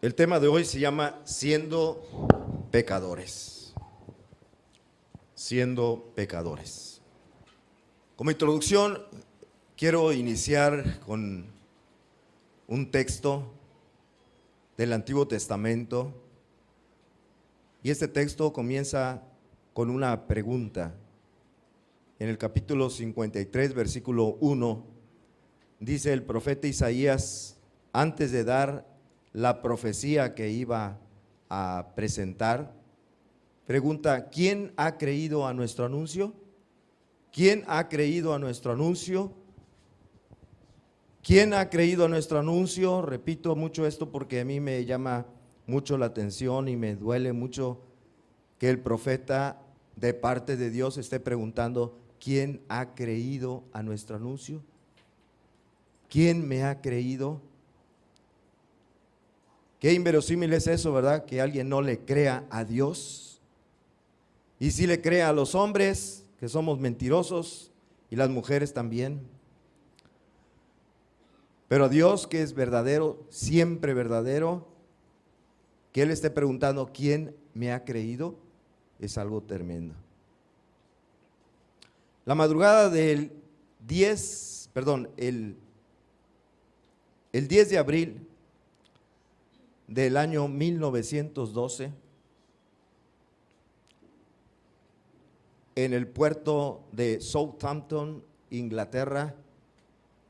El tema de hoy se llama Siendo pecadores. Siendo pecadores. Como introducción, quiero iniciar con un texto del Antiguo Testamento. Y este texto comienza con una pregunta. En el capítulo 53, versículo 1, dice el profeta Isaías, antes de dar la profecía que iba a presentar, pregunta: ¿quién ha creído a nuestro anuncio? ¿Quién ha creído a nuestro anuncio? ¿Quién ha creído a nuestro anuncio? Repito mucho esto porque a mí me llama mucho la atención y me duele mucho que el profeta de parte de Dios esté preguntando: ¿quién ha creído a nuestro anuncio? ¿Quién me ha creído? Qué inverosímil es eso, ¿verdad? Que alguien no le crea a Dios. Y si le crea a los hombres, que somos mentirosos, y las mujeres también. Pero a Dios, que es verdadero, siempre verdadero, que Él esté preguntando ¿quién me ha creído? Es algo tremendo. La madrugada del 10 de abril del año 1912, en el puerto de Southampton, Inglaterra,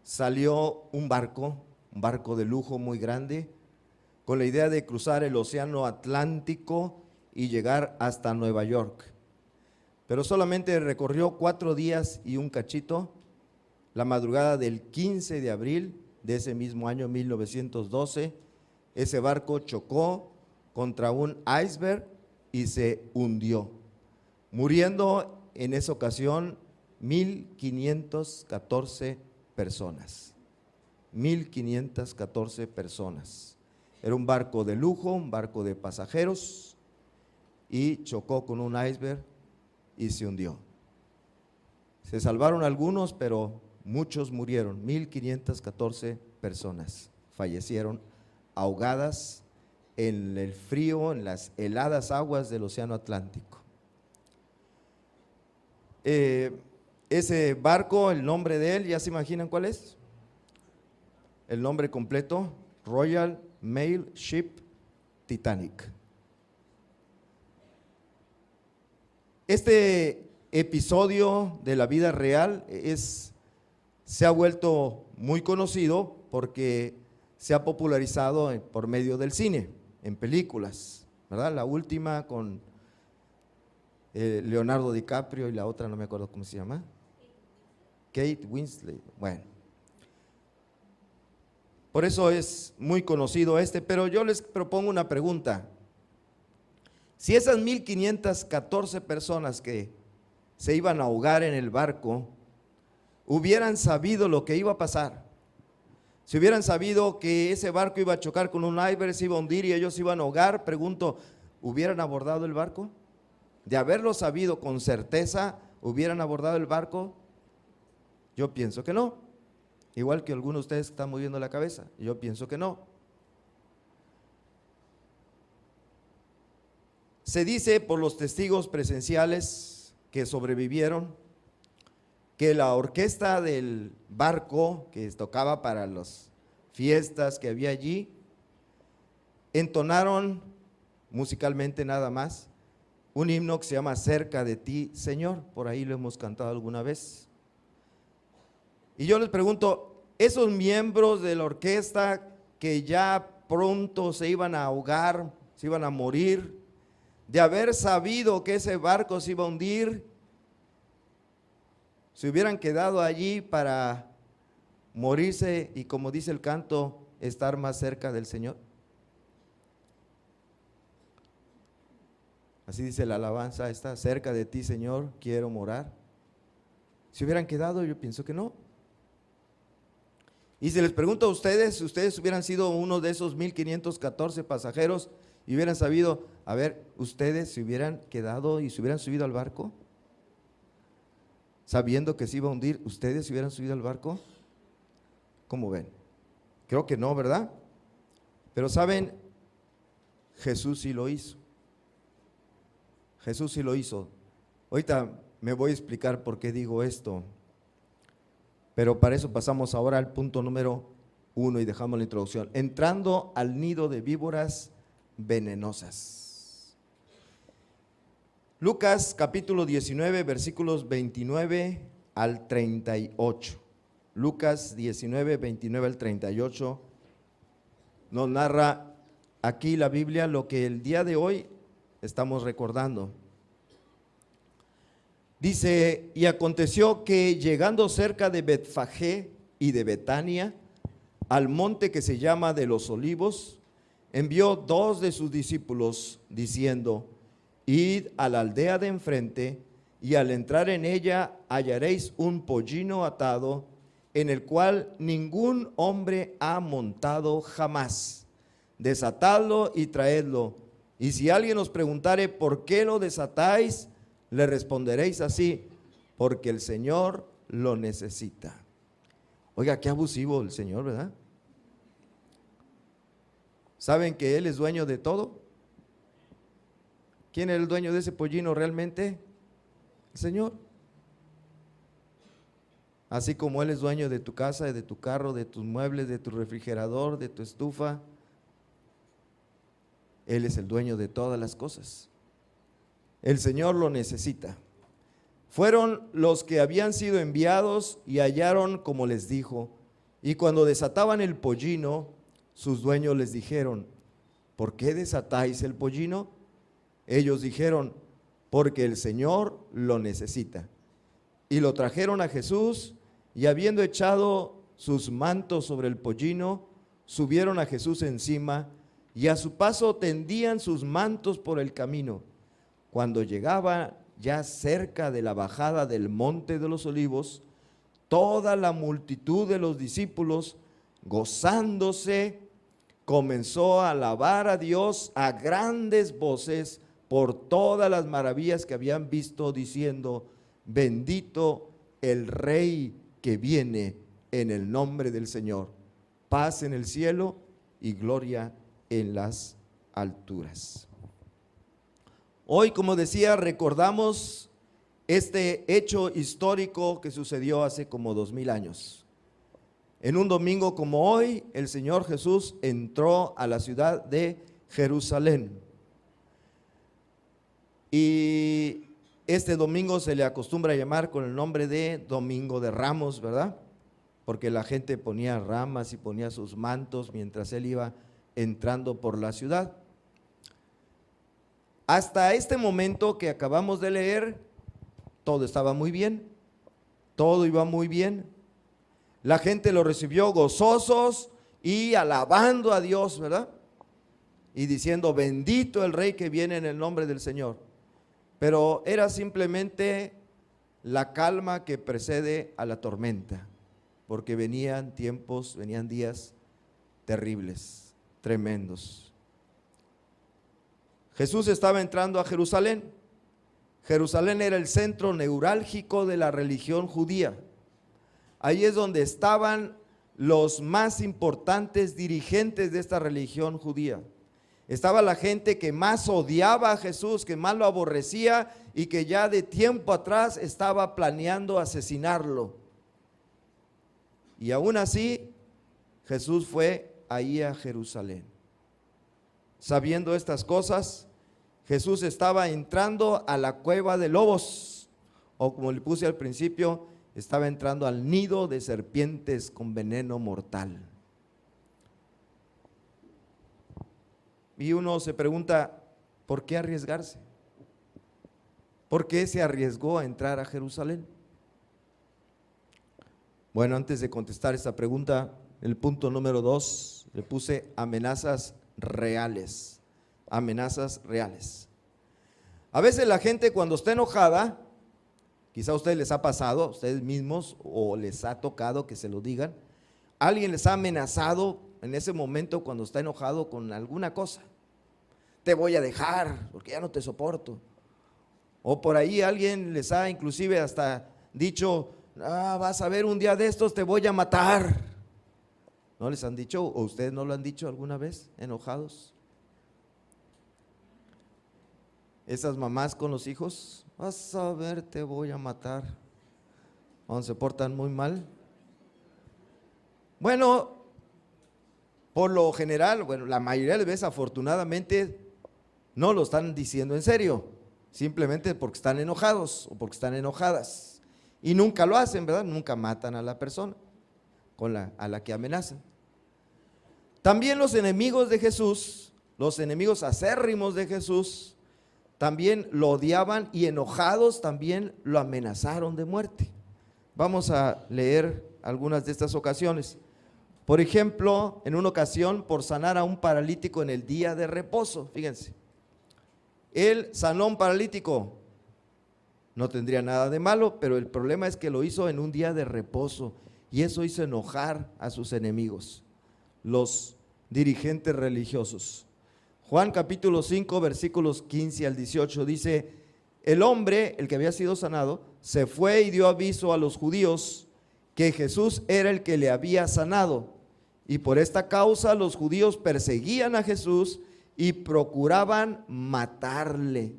salió un barco de lujo muy grande, con la idea de cruzar el océano Atlántico y llegar hasta Nueva York. Pero solamente recorrió 4 días y un cachito. La madrugada del 15 de abril de ese mismo año 1912, ese barco chocó contra un iceberg y se hundió, muriendo en esa ocasión 1,514 personas. 1,514 personas. Era un barco de lujo, un barco de pasajeros, y chocó con un iceberg y se hundió. Se salvaron algunos, pero muchos murieron. 1,514 personas fallecieron ahogadas en el frío, en las heladas aguas del océano Atlántico. Ese barco, el nombre de él, ¿ya se imaginan cuál es? El nombre completo: Royal Mail Ship Titanic. Este episodio de la vida real se ha vuelto muy conocido porque se ha popularizado por medio del cine, en películas, ¿verdad? La última con Leonardo DiCaprio y la otra no me acuerdo cómo se llama. Kate Winslet. Bueno, por eso es muy conocido pero yo les propongo una pregunta. Si esas 1,514 personas que se iban a ahogar en el barco hubieran sabido lo que iba a pasar, si hubieran sabido que ese barco iba a chocar con un iceberg, se iba a hundir y ellos se iban a ahogar, pregunto, ¿hubieran abordado el barco? De haberlo sabido con certeza, ¿hubieran abordado el barco? Yo pienso que no. Igual que algunos de ustedes están moviendo la cabeza, yo pienso que no. Se dice por los testigos presenciales que sobrevivieron que la orquesta del barco que tocaba para las fiestas que había allí, entonaron musicalmente nada más un himno que se llama Cerca de ti, Señor. Por ahí lo hemos cantado alguna vez. Y yo les pregunto, esos miembros de la orquesta que ya pronto se iban a ahogar, se iban a morir, de haber sabido que ese barco se iba a hundir, se hubieran quedado allí para morirse y, como dice el canto, estar más cerca del Señor. Así dice la alabanza, está cerca de ti, Señor, quiero morar. ¿Se hubieran quedado? Yo pienso que no. Y si les pregunto a ustedes, si ustedes hubieran sido uno de esos 1,514 pasajeros y hubieran sabido, a ver, ustedes se hubieran quedado y se hubieran subido al barco, sabiendo que se iba a hundir, ¿ustedes se hubieran subido al barco? ¿Cómo ven? Creo que no, ¿verdad? Pero saben, Jesús sí lo hizo. Jesús sí lo hizo. Ahorita me voy a explicar por qué digo esto, pero para eso pasamos ahora al punto número 1 y dejamos la introducción. Entrando al nido de víboras venenosas. Lucas capítulo 19, versículos 29 al 38. Lucas 19, 29 al 38 nos narra aquí la Biblia lo que el día de hoy estamos recordando. Dice: y aconteció que llegando cerca de Betfagé y de Betania, al monte que se llama de los Olivos, envió 2 de sus discípulos, diciendo: id a la aldea de enfrente, y al entrar en ella hallaréis un pollino atado, en el cual ningún hombre ha montado jamás. Desatadlo y traedlo. Y si alguien os preguntare por qué lo desatáis, le responderéis así: porque el Señor lo necesita. Oiga, qué abusivo el Señor, ¿verdad? ¿Saben que Él es dueño de todo? ¿Quién es el dueño de ese pollino realmente? El Señor. Así como Él es dueño de tu casa, de tu carro, de tus muebles, de tu refrigerador, de tu estufa, Él es el dueño de todas las cosas. El Señor lo necesita. Fueron los que habían sido enviados y hallaron como les dijo. Y cuando desataban el pollino, sus dueños les dijeron: ¿por qué desatáis el pollino? Ellos dijeron: porque el Señor lo necesita. Y lo trajeron a Jesús, y habiendo echado sus mantos sobre el pollino, subieron a Jesús encima, y a su paso tendían sus mantos por el camino. Cuando llegaba ya cerca de la bajada del monte de los Olivos, toda la multitud de los discípulos, gozándose, comenzó a alabar a Dios a grandes voces por todas las maravillas que habían visto, diciendo: bendito el Rey que viene en el nombre del Señor, paz en el cielo y gloria en las alturas. Hoy, como decía, recordamos este hecho histórico que sucedió hace como 2000 años. En un domingo como hoy, el Señor Jesús entró a la ciudad de Jerusalén. Y este domingo se le acostumbra llamar con el nombre de Domingo de Ramos, ¿verdad? Porque la gente ponía ramas y ponía sus mantos mientras Él iba entrando por la ciudad. Hasta este momento que acabamos de leer, todo estaba muy bien, todo iba muy bien. La gente lo recibió gozosos y alabando a Dios, ¿verdad? Y diciendo: bendito el Rey que viene en el nombre del Señor. Pero era simplemente la calma que precede a la tormenta, porque venían tiempos, venían días terribles, tremendos. Jesús estaba entrando a Jerusalén. Jerusalén era el centro neurálgico de la religión judía. Ahí es donde estaban los más importantes dirigentes de esta religión judía. Estaba la gente que más odiaba a Jesús, que más lo aborrecía y que ya de tiempo atrás estaba planeando asesinarlo. Y aún así, Jesús fue ahí a Jerusalén. Sabiendo estas cosas, Jesús estaba entrando a la cueva de lobos, o como le puse al principio, estaba entrando al nido de serpientes con veneno mortal. Y uno se pregunta: ¿por qué arriesgarse? ¿Por qué se arriesgó a entrar a Jerusalén? Bueno, antes de contestar esta pregunta, el punto número 2, le puse amenazas reales. Amenazas reales. A veces la gente, cuando está enojada, quizá a ustedes les ha pasado, a ustedes mismos, o les ha tocado que se lo digan, alguien les ha amenazado en ese momento cuando está enojado con alguna cosa: te voy a dejar porque ya no te soporto. O por ahí alguien les ha inclusive hasta dicho: vas a ver, un día de estos te voy a matar. ¿No les han dicho, o ustedes no lo han dicho alguna vez, enojados? Esas mamás con los hijos, vas a ver, te voy a matar, cuando se portan muy mal. Bueno, por lo general, bueno, la mayoría de las veces afortunadamente no lo están diciendo en serio, simplemente porque están enojados o porque están enojadas. Y nunca lo hacen, ¿verdad? Nunca matan a la persona a la que amenazan. También los enemigos de Jesús, los enemigos acérrimos de Jesús, también lo odiaban y enojados también lo amenazaron de muerte. Vamos a leer algunas de estas ocasiones. Por ejemplo, en una ocasión por sanar a un paralítico en el día de reposo, fíjense. Él sanó a un paralítico, no tendría nada de malo, pero el problema es que lo hizo en un día de reposo y eso hizo enojar a sus enemigos, los dirigentes religiosos. Juan capítulo 5 versículos 15 al 18 dice: el hombre, el que había sido sanado, se fue y dio aviso a los judíos que Jesús era el que le había sanado, y por esta causa los judíos perseguían a Jesús y procuraban matarle,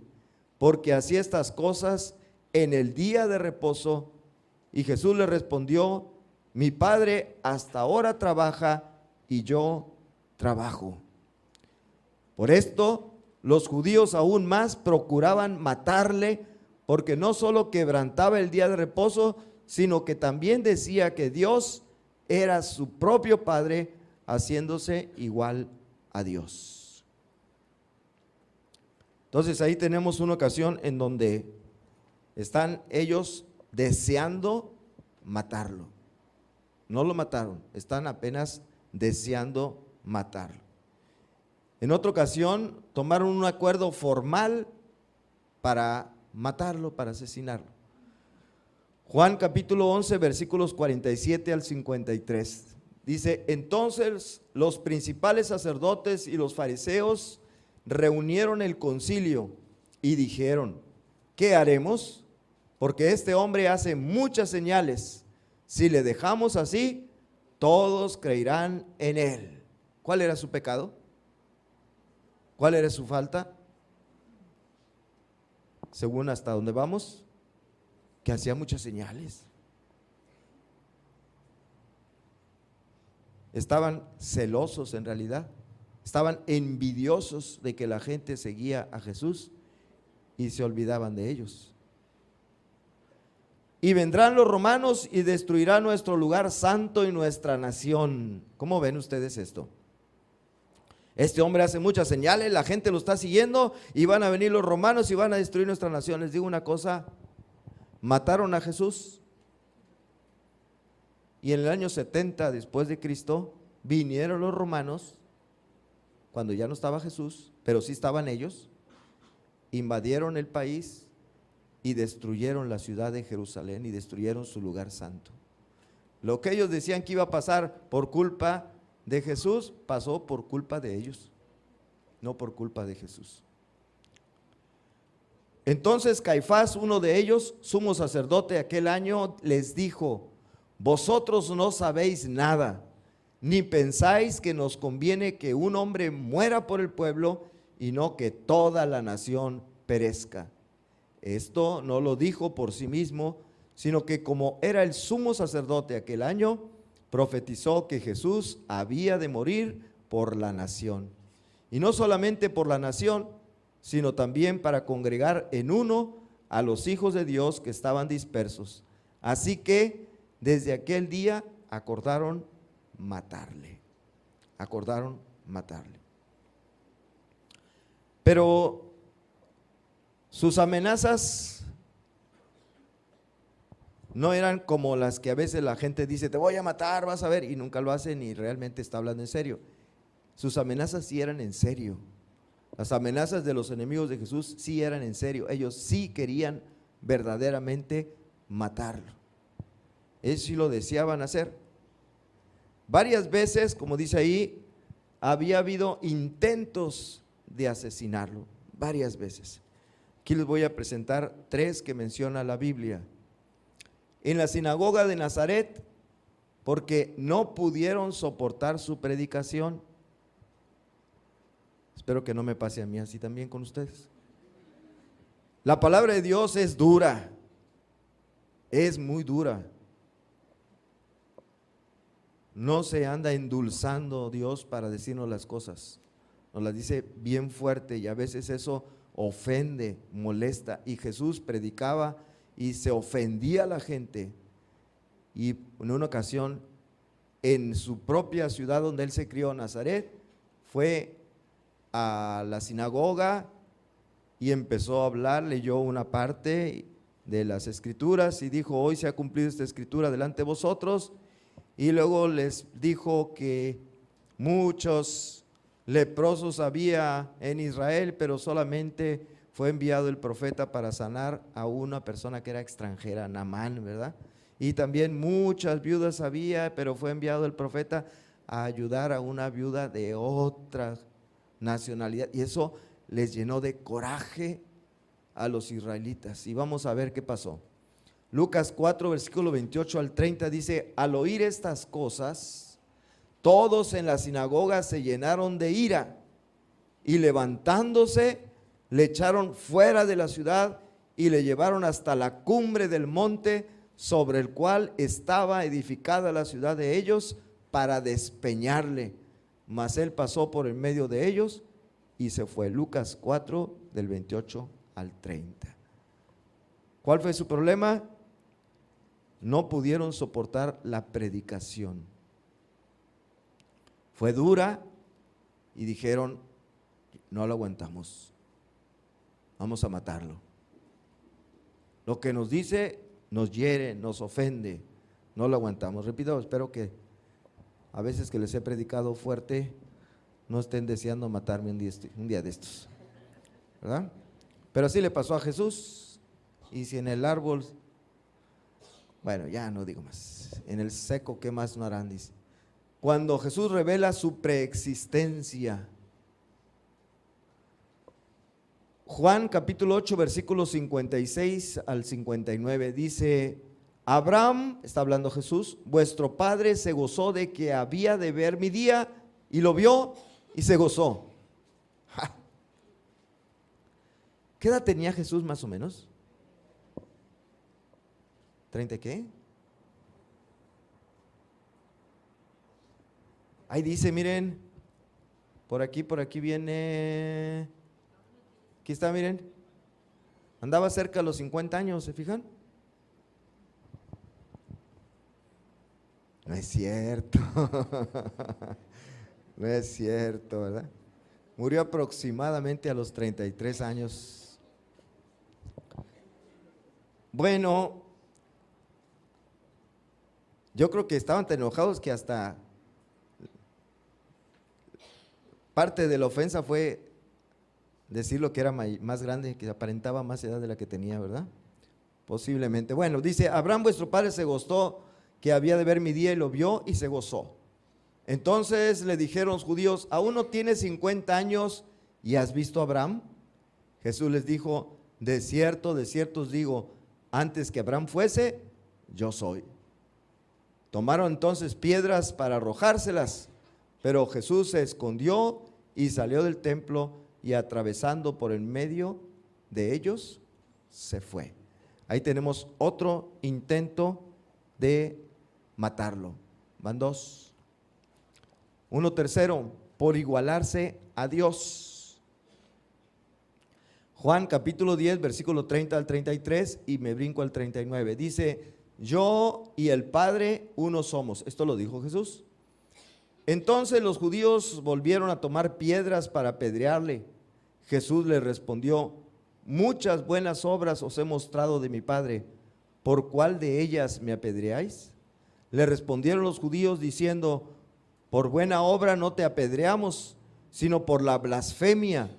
porque hacía estas cosas en el día de reposo. Y Jesús le respondió: mi Padre hasta ahora trabaja y yo trabajo. Por esto los judíos aún más procuraban matarle, porque no solo quebrantaba el día de reposo, sino que también decía que Dios era su propio Padre, haciéndose igual a Dios. Entonces ahí tenemos una ocasión en donde están ellos deseando matarlo. No lo mataron, están apenas deseando matarlo. En otra ocasión tomaron un acuerdo formal para matarlo, para asesinarlo. Juan capítulo 11 versículos 47 al 53 dice: entonces los principales sacerdotes y los fariseos reunieron el concilio y dijeron: ¿qué haremos? Porque este hombre hace muchas señales. Si le dejamos así, todos creerán en él. ¿Cuál era su pecado? ¿Cuál era su falta? Según hasta donde vamos, que hacía muchas señales. Estaban celosos en realidad, estaban envidiosos de que la gente seguía a Jesús y se olvidaban de ellos. Y vendrán los romanos y destruirán nuestro lugar santo y nuestra nación. ¿Cómo ven ustedes esto? Este hombre hace muchas señales, la gente lo está siguiendo y van a venir los romanos y van a destruir nuestra nación. Les digo una cosa, mataron a Jesús y en el año 70 después de Cristo vinieron los romanos, cuando ya no estaba Jesús, pero sí estaban ellos, invadieron el país y destruyeron la ciudad de Jerusalén y destruyeron su lugar santo. Lo que ellos decían que iba a pasar por culpa de Jesús, pasó por culpa de ellos, no por culpa de Jesús. Entonces Caifás, uno de ellos, sumo sacerdote aquel año, les dijo: vosotros no sabéis nada, ni pensáis que nos conviene que un hombre muera por el pueblo y no que toda la nación perezca. Esto no lo dijo por sí mismo, sino que como era el sumo sacerdote aquel año, profetizó que Jesús había de morir por la nación. Y no solamente por la nación, sino también para congregar en uno a los hijos de Dios que estaban dispersos. Así que desde aquel día acordaron matarle. Acordaron matarle. Pero sus amenazas no eran como las que a veces la gente dice: te voy a matar, vas a ver, y nunca lo hacen y realmente está hablando en serio. Sus amenazas sí eran en serio. Las amenazas de los enemigos de Jesús sí eran en serio. Ellos sí querían verdaderamente matarlo. Ellos sí lo deseaban hacer. Varias veces, como dice ahí, había habido intentos de asesinarlo. Varias veces. Aquí les voy a presentar 3 que menciona la Biblia. En la sinagoga de Nazaret, porque no pudieron soportar su predicación. Espero que no me pase a mí así también con ustedes. La palabra de Dios es dura, es muy dura. No se anda endulzando Dios para decirnos las cosas. Nos las dice bien fuerte y a veces eso ofende, molesta. Y Jesús predicaba y se ofendía a la gente. Y en una ocasión, en su propia ciudad donde él se crió, Nazaret, fue a la sinagoga y empezó a hablar, leyó una parte de las escrituras y dijo: hoy se ha cumplido esta escritura delante de vosotros. Y luego les dijo que muchos leprosos había en Israel, pero solamente fue enviado el profeta para sanar a una persona que era extranjera, Naamán, ¿verdad? Y también muchas viudas había, pero fue enviado el profeta a ayudar a una viuda de otra nacionalidad. Y eso les llenó de coraje a los israelitas. Y vamos a ver qué pasó. Lucas 4, versículo 28 al 30 dice: al oír estas cosas, todos en la sinagoga se llenaron de ira y levantándose, le echaron fuera de la ciudad y le llevaron hasta la cumbre del monte sobre el cual estaba edificada la ciudad de ellos, para despeñarle. Mas él pasó por en medio de ellos y se fue. Lucas 4, del 28 al 30. ¿Cuál fue su problema? No pudieron soportar la predicación. Fue dura y dijeron: no lo aguantamos, vamos a matarlo. Lo que nos dice nos hiere, nos ofende, no lo aguantamos. Repito, espero que a veces que les he predicado fuerte no estén deseando matarme un día de estos, ¿verdad? Pero así le pasó a Jesús. Y si en el árbol, bueno, ya no digo más, en el seco, ¿qué más no harán? Dice. Cuando Jesús revela su preexistencia. Juan capítulo 8, versículos 56 al 59 dice: Abraham, está hablando Jesús, vuestro padre se gozó de que había de ver mi día, y lo vio y se gozó. ¡Ja! ¿Qué edad tenía Jesús más o menos? ¿30 qué? Ahí dice, miren, por aquí viene, aquí está, miren, andaba cerca de los 50 años, ¿se fijan? No es cierto, no es cierto, ¿verdad? Murió aproximadamente a los 33 años. Bueno, yo creo que estaban tan enojados que hasta parte de la ofensa fue decir lo que era más grande, que aparentaba más edad de la que tenía, ¿verdad? Posiblemente. Bueno, dice: Abraham vuestro padre se gozó que había de ver mi día, y lo vio y se gozó. Entonces le dijeron los judíos: ¿aún no tienes 50 años y has visto a Abraham? Jesús les dijo: de cierto os digo, antes que Abraham fuese, yo soy. Tomaron entonces piedras para arrojárselas, pero Jesús se escondió y salió del templo, y atravesando por el medio de ellos, se fue. Ahí tenemos otro intento de matarlo. Van dos. Uno tercero, por igualarse a Dios. Juan capítulo 10, versículo 30 al 33, y me brinco al 39. Dice: yo y el Padre uno somos. Esto lo dijo Jesús. Entonces los judíos volvieron a tomar piedras para apedrearle. Jesús les respondió: muchas buenas obras os he mostrado de mi Padre, ¿por cuál de ellas me apedreáis? Le respondieron los judíos diciendo: por buena obra no te apedreamos, sino por la blasfemia,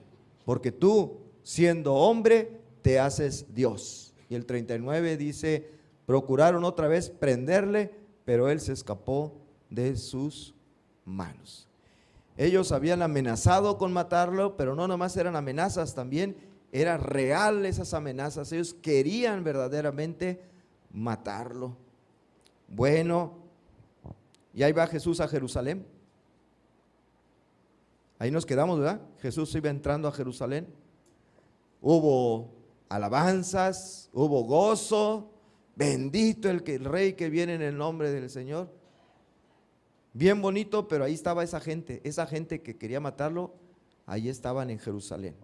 porque tú, siendo hombre, te haces Dios. Y el 39 dice: procuraron otra vez prenderle, pero él se escapó de sus manos. Ellos habían amenazado con matarlo, pero no nomás eran amenazas, también eran reales esas amenazas. Ellos querían verdaderamente matarlo. Bueno, y ahí va Jesús a Jerusalén. Ahí nos quedamos, ¿verdad? Jesús iba entrando a Jerusalén. Hubo alabanzas, hubo gozo, bendito el rey que viene en el nombre del Señor. Bien bonito, pero ahí estaba esa gente que quería matarlo, ahí estaban en Jerusalén.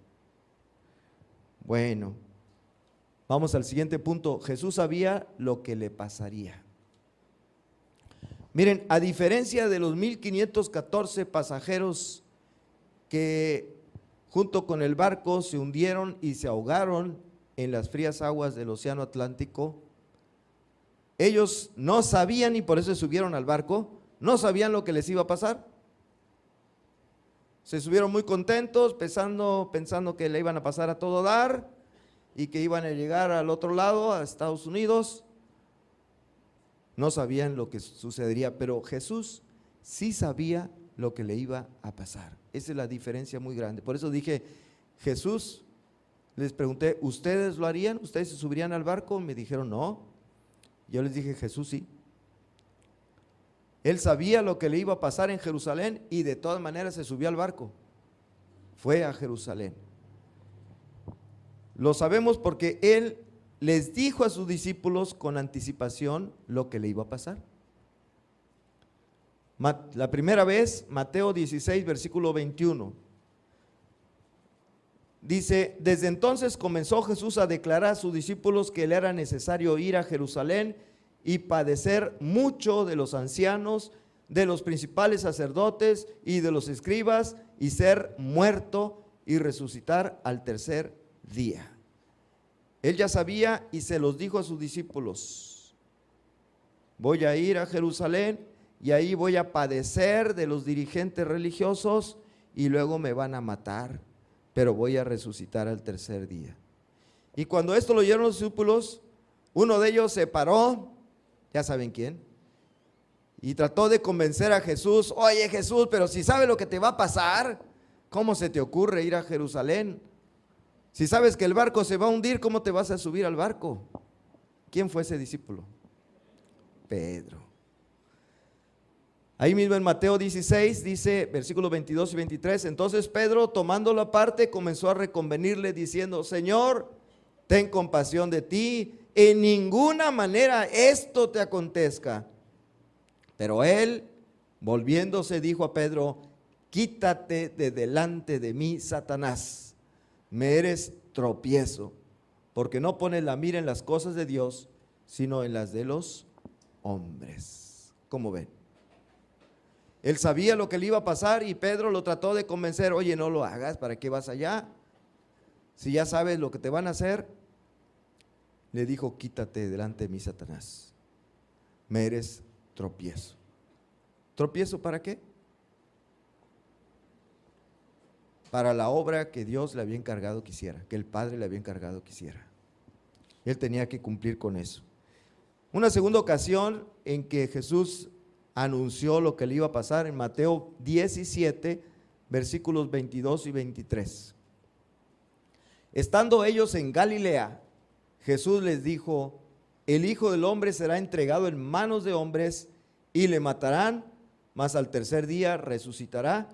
Bueno, vamos al siguiente punto. Jesús sabía lo que le pasaría. Miren, a diferencia de los 1514 pasajeros que junto con el barco se hundieron y se ahogaron en las frías aguas del océano Atlántico, ellos no sabían y por eso se subieron al barco, no sabían lo que les iba a pasar. Se subieron muy contentos, pensando que le iban a pasar a todo dar y que iban a llegar al otro lado, a Estados Unidos. No sabían lo que sucedería, pero Jesús sí sabía lo que le iba a pasar. Esa es la diferencia muy grande. Por eso dije, Jesús, les pregunté, ¿ustedes lo harían? ¿Ustedes se subirían al barco? Me dijeron, no. Yo les dije, Jesús sí. Él sabía lo que le iba a pasar en Jerusalén y de todas maneras se subió al barco. Fue a Jerusalén. Lo sabemos porque Él les dijo a sus discípulos con anticipación lo que le iba a pasar. La primera vez, Mateo 16, versículo 21. Dice, desde entonces comenzó Jesús a declarar a sus discípulos que le era necesario ir a Jerusalén y padecer mucho de los ancianos, de los principales sacerdotes y de los escribas, y ser muerto y resucitar al tercer día. Él ya sabía y se los dijo a sus discípulos, voy a ir a Jerusalén y ahí voy a padecer de los dirigentes religiosos y luego me van a matar, pero voy a resucitar al tercer día. Y cuando esto lo oyeron los discípulos, uno de ellos se paró, ya saben quién, y trató de convencer a Jesús, oye Jesús, pero si sabes lo que te va a pasar, ¿cómo se te ocurre ir a Jerusalén? Si sabes que el barco se va a hundir, ¿cómo te vas a subir al barco? ¿Quién fue ese discípulo? Pedro. Ahí mismo en Mateo 16 dice, versículos 22 y 23, entonces Pedro, tomándolo aparte, comenzó a reconvenirle diciendo, Señor, ten compasión de ti, en ninguna manera esto te acontezca. Pero él, volviéndose, dijo a Pedro, quítate de delante de mí, Satanás, me eres tropiezo, porque no pones la mira en las cosas de Dios, sino en las de los hombres. ¿Cómo ven? Él sabía lo que le iba a pasar y Pedro lo trató de convencer, oye, no lo hagas, ¿para qué vas allá? Si ya sabes lo que te van a hacer. Le dijo, quítate delante de mí, Satanás, me eres tropiezo. ¿Tropiezo para qué? Para la obra que Dios le había encargado que hiciera, que el Padre le había encargado que hiciera. Él tenía que cumplir con eso. Una segunda ocasión en que Jesús anunció lo que le iba a pasar, en Mateo 17, versículos 22 y 23. Estando ellos en Galilea, Jesús les dijo, el Hijo del Hombre será entregado en manos de hombres y le matarán, mas al tercer día resucitará.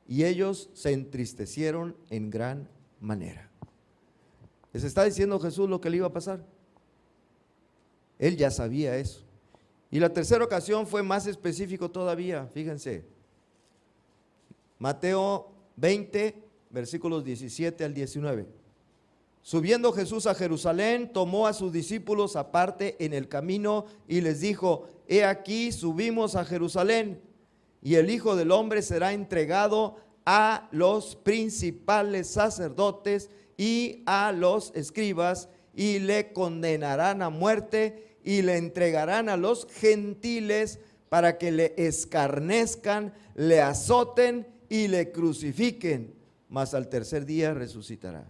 Y ellos se entristecieron en gran manera. Les está diciendo Jesús lo que le iba a pasar. Él ya sabía eso. Y la tercera ocasión fue más específico todavía, fíjense. Mateo 20, versículos 17 al 19. Subiendo Jesús a Jerusalén, tomó a sus discípulos aparte en el camino y les dijo, he aquí subimos a Jerusalén y el Hijo del Hombre será entregado a los principales sacerdotes y a los escribas y le condenarán a muerte y le entregarán a los gentiles para que le escarnezcan, le azoten y le crucifiquen, mas al tercer día resucitará.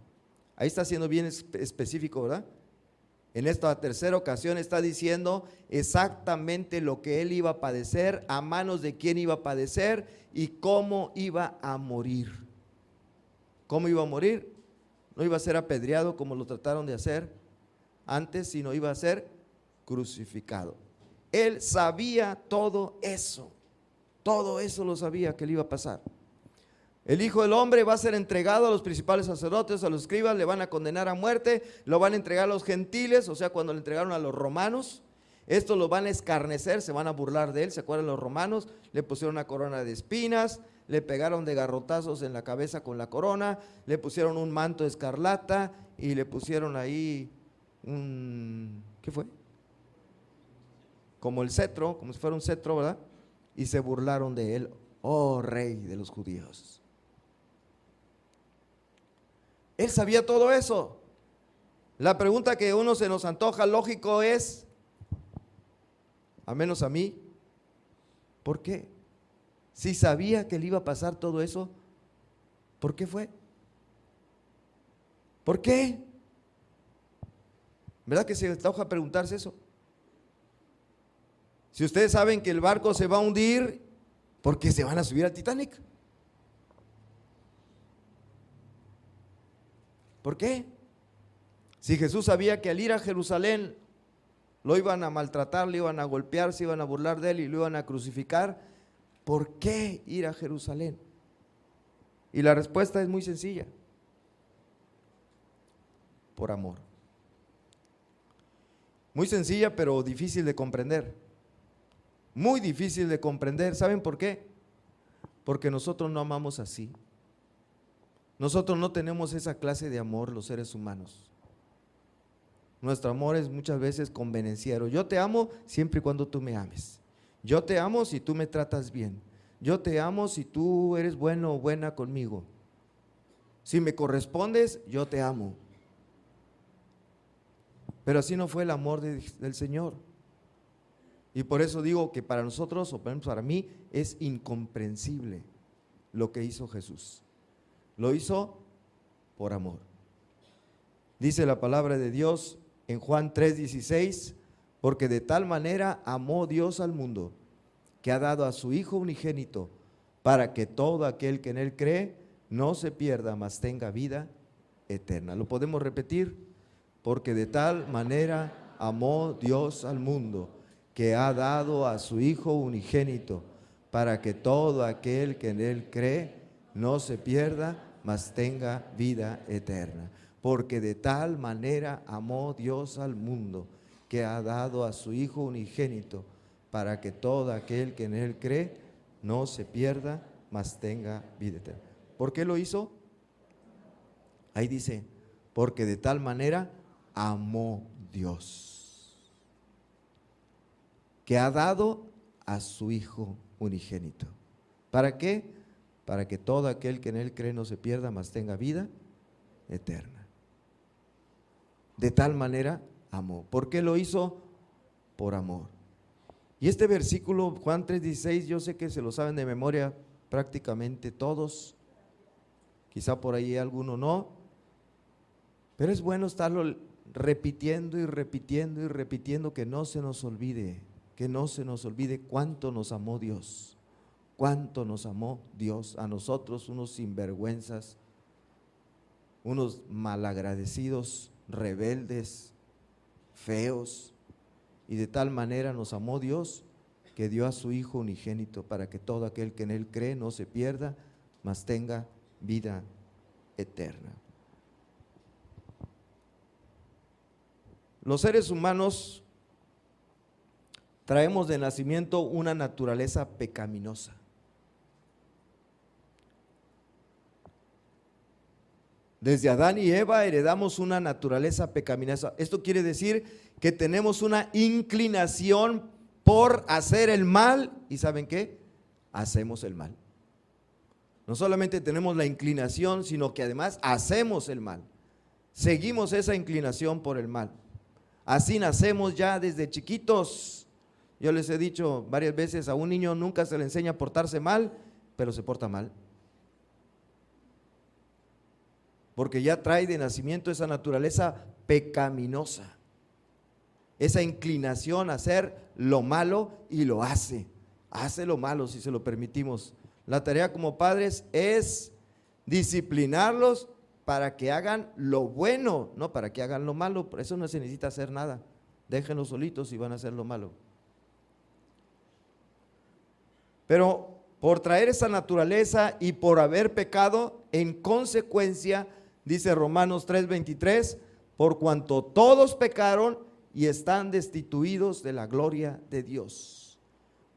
Ahí está siendo bien específico, ¿verdad? En esta tercera ocasión está diciendo exactamente lo que él iba a padecer, a manos de quién iba a padecer y cómo iba a morir. ¿Cómo iba a morir? No iba a ser apedreado como lo trataron de hacer antes, sino iba a ser crucificado. Él sabía todo eso lo sabía que le iba a pasar. El Hijo del Hombre va a ser entregado a los principales sacerdotes, a los escribas, le van a condenar a muerte, lo van a entregar a los gentiles, o sea, cuando le entregaron a los romanos, estos lo van a escarnecer, se van a burlar de él. ¿Se acuerdan los romanos? Le pusieron una corona de espinas, le pegaron de garrotazos en la cabeza con la corona, le pusieron un manto de escarlata y le pusieron ahí ¿qué fue? Como el cetro, como si fuera un cetro, ¿verdad? Y se burlaron de él, oh rey de los judíos. Él sabía todo eso. La pregunta que a uno se nos antoja lógico es, al menos a mí, ¿por qué? Si sabía que le iba a pasar todo eso, ¿por qué fue? ¿Por qué? ¿Verdad que se antoja preguntarse eso? Si ustedes saben que el barco se va a hundir, ¿por qué se van a subir al Titanic? ¿Por qué? Si Jesús sabía que al ir a Jerusalén lo iban a maltratar, le iban a golpear, se iban a burlar de él y lo iban a crucificar, ¿por qué ir a Jerusalén? Y la respuesta es muy sencilla: por amor. Muy sencilla, pero difícil de comprender. Muy difícil de comprender. ¿Saben por qué? Porque nosotros no amamos así. Nosotros no tenemos esa clase de amor, los seres humanos. Nuestro amor es muchas veces convenenciero. Yo te amo siempre y cuando tú me ames. Yo te amo si tú me tratas bien. Yo te amo si tú eres bueno o buena conmigo. Si me correspondes, yo te amo. Pero así no fue el amor del Señor. Y por eso digo que para nosotros, o para mí, es incomprensible lo que hizo Jesús. Lo hizo por amor. Dice la palabra de Dios en Juan 3:16, porque de tal manera amó Dios al mundo, que ha dado a su Hijo unigénito, para que todo aquel que en él cree no se pierda, mas tenga vida eterna. ¿Lo podemos repetir? Porque de tal manera amó Dios al mundo, que ha dado a su Hijo unigénito, para que todo aquel que en él cree no se pierda, mas tenga vida eterna. Porque de tal manera amó Dios al mundo, que ha dado a su Hijo unigénito, para que todo aquel que en él cree no se pierda, mas tenga vida eterna. ¿Por qué lo hizo? Ahí dice, porque de tal manera amó Dios, que ha dado a su Hijo unigénito. ¿Para qué? Para que todo aquel que en él cree no se pierda, mas tenga vida eterna. De tal manera amó. ¿Por qué lo hizo? Por amor. Y este versículo, Juan 3:16, yo sé que se lo saben de memoria prácticamente todos, quizá por ahí alguno no, pero es bueno estarlo repitiendo y repitiendo y repitiendo, que no se nos olvide, cuánto nos amó Dios, cuánto nos amó Dios a nosotros, unos sinvergüenzas, unos malagradecidos, rebeldes, feos, y de tal manera nos amó Dios que dio a su Hijo unigénito, para que todo aquel que en él cree no se pierda, mas tenga vida eterna. Los seres humanos traemos de nacimiento una naturaleza pecaminosa. Desde Adán y Eva heredamos una naturaleza pecaminosa. Esto quiere decir que tenemos una inclinación por hacer el mal. ¿Y saben qué? Hacemos el mal. No solamente tenemos la inclinación, sino que además hacemos el mal. Seguimos esa inclinación por el mal. Así nacemos ya desde chiquitos. Yo les he dicho varias veces, a un niño nunca se le enseña a portarse mal, pero se porta mal. Porque ya trae de nacimiento esa naturaleza pecaminosa, esa inclinación a hacer lo malo, y lo hace lo malo si se lo permitimos. La tarea como padres es disciplinarlos para que hagan lo bueno, no para que hagan lo malo. Por eso no se necesita hacer nada, déjenlos solitos y van a hacer lo malo. Pero por traer esa naturaleza y por haber pecado, en consecuencia, dice Romanos 3:23, por cuanto todos pecaron y están destituidos de la gloria de Dios.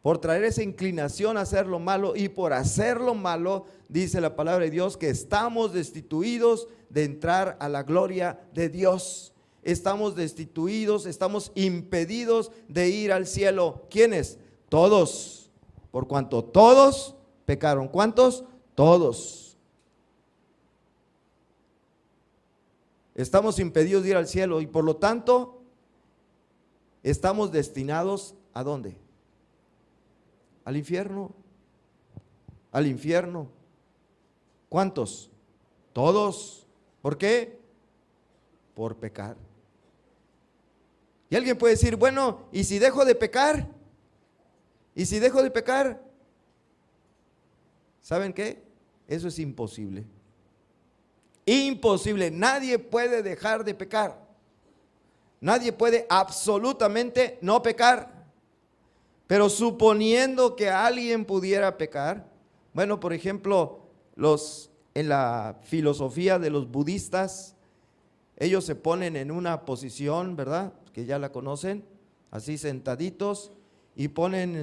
Por traer esa inclinación a hacer lo malo y por hacer lo malo, dice la palabra de Dios, que estamos destituidos de entrar a la gloria de Dios. Estamos destituidos, estamos impedidos de ir al cielo. ¿Quiénes? Todos. Por cuanto todos pecaron. ¿Cuántos? Todos. Estamos impedidos de ir al cielo y por lo tanto estamos destinados ¿a dónde? Al infierno. Al infierno. ¿Cuántos? Todos. ¿Por qué? Por pecar. Y alguien puede decir, bueno, ¿y si dejo de pecar? ¿Y si dejo de pecar? ¿Saben qué? Eso es imposible. Imposible. Nadie puede dejar de pecar. Nadie puede absolutamente no pecar. Pero suponiendo que alguien pudiera pecar, bueno, por ejemplo, en la filosofía de los budistas, ellos se ponen en una posición, ¿verdad? Que ya la conocen, así sentaditos, y ponen